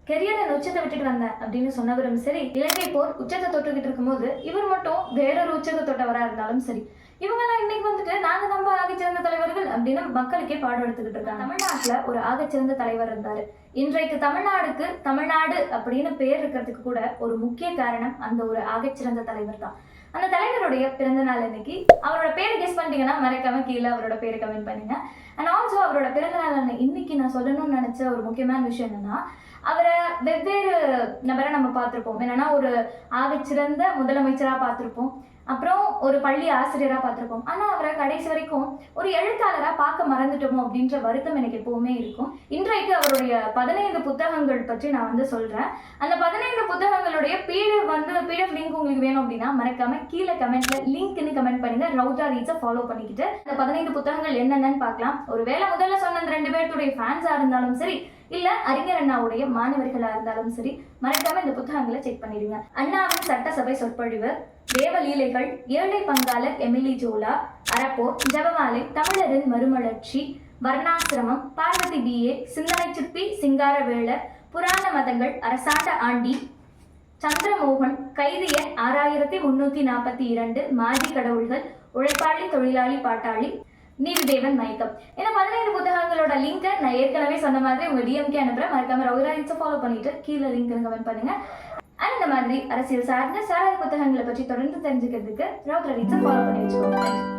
கெரியரின் உச்சத்தை விட்டுட்டு வந்தேன் அப்படின்னு சொன்னவரும் சரி, இலங்கை போர் உச்சத்தை தொட்டுக்கிட்டு இருக்கும்போது இவர் மட்டும் வேறொரு உச்சத்தை தொட்டவரா இருந்தாலும் சரி, இவங்கெல்லாம் இன்னைக்கு வந்துட்டு நாங்க நம்ம ஆகச்சிறந்த தலைவர்கள் அப்படின்னு மக்களுக்கே பாடம் எடுத்துக்கிட்டு இருக்காங்க. தமிழ்நாட்டுல ஒரு ஆகச்சிறந்த தலைவர் இருந்தாரு. இன்றைக்கு தமிழ்நாடுக்கு தமிழ்நாடு அப்படின்னு பேர் இருக்கிறதுக்கு கூட ஒரு முக்கிய காரணம் அந்த ஒரு ஆகச்சிறந்த தலைவர் தான். அந்த தலைவருடைய பிறந்த நாள் இன்னைக்கு. அவரோட பேரை கெஸ் பண்ணிட்டீங்கன்னா மறக்காம கீழே அவரோட பேரை கமெண்ட் பண்ணுங்க. அண்ட் ஆல்சோ அவரோட பிறந்த நாள் இன்னைக்கு நான் சொல்லணும்னு நினைச்ச ஒரு முக்கியமான விஷயம் என்னன்னா, அவரை வெவ்வேறு நபரை நம்ம பார்த்துருப்போம். என்னன்னா ஒரு ஆகச்சிறந்த முதலமைச்சராக பார்த்துருப்போம், அப்புறம் ஒரு பள்ளி ஆசிரியராக பார்த்துருப்போம். ஆனால் அவரை கடைசி வரைக்கும் ஒரு எழுத்தாளராக பார்க்க மறந்துட்டோமோ அப்படின்ற வருத்தம் எனக்கு எப்பவுமே இருக்கும். இன்றைக்கு அவருடைய 15 புத்தகங்கள் பற்றி நான் வந்து சொல்கிறேன். அந்த 15 புத்தகங்களுடைய பிடிஎஃப் லிங்க் உங்களுக்கு வேணும் அப்படின்னா மறக்காம கீழே கமெண்ட்ல லிங்க்னு கமெண்ட் பண்ணுங்க. ரவுட்டா ரீட்ஸை ஃபாலோ பண்ணிக்கிட்டு அந்த 15 புத்தகங்கள் என்னென்னு பார்க்கலாம். ஒருவேளை முதல்ல சொன்ன அந்த 2 பேர்த்துடைய ஃபேன்ஸாக இருந்தாலும் சரி, இல்ல அறிஞர் அண்ணாவுடைய மாணவர்களா இருந்தாலும் சரி, மறக்காம இந்த புத்தகங்களை செக் பண்ணிடுங்க. அண்ணாவின் சட்டசபை சொற்பொழிவு, தேவலீலைகள், ஏழை பங்காளர் எமிலி ஜோலா, அறப்போர், ஜபமாலை, தமிழரின் மறுமலர்ச்சி, வர்ணாசிரமம், பார்வதி BA, சிந்தனை சிற்பி, சிங்காரவேளர், புராண மதங்கள், அரசாண்ட ஆண்டி, சந்திரமோகன், கைது எண் 6342, மாஜி கடவுள்கள், உழைப்பாளி தொழிலாளி பாட்டாளி, நீதிதேவன் மயக்கம். இந்த 15 புத்தகங்களோட லிங்கை நான் ஏற்கனவே சொன்ன மாதிரி உங்க டிஎம்கே அனுப்புறேன். மறக்காம ரவுராயிட்ஸை ஃபாலோ பண்ணிட்டு கீழே லிங்க் கமெண்ட் பண்ணுங்க. அண்ட் இந்த மாதிரி அரசியல் சார்ந்த புத்தகங்களை பற்றி தொடர்ந்து தெரிஞ்சுக்கிறதுக்கு ரவுராயிட்ஸை ஃபாலோ பண்ணி வச்சுக்கோங்க.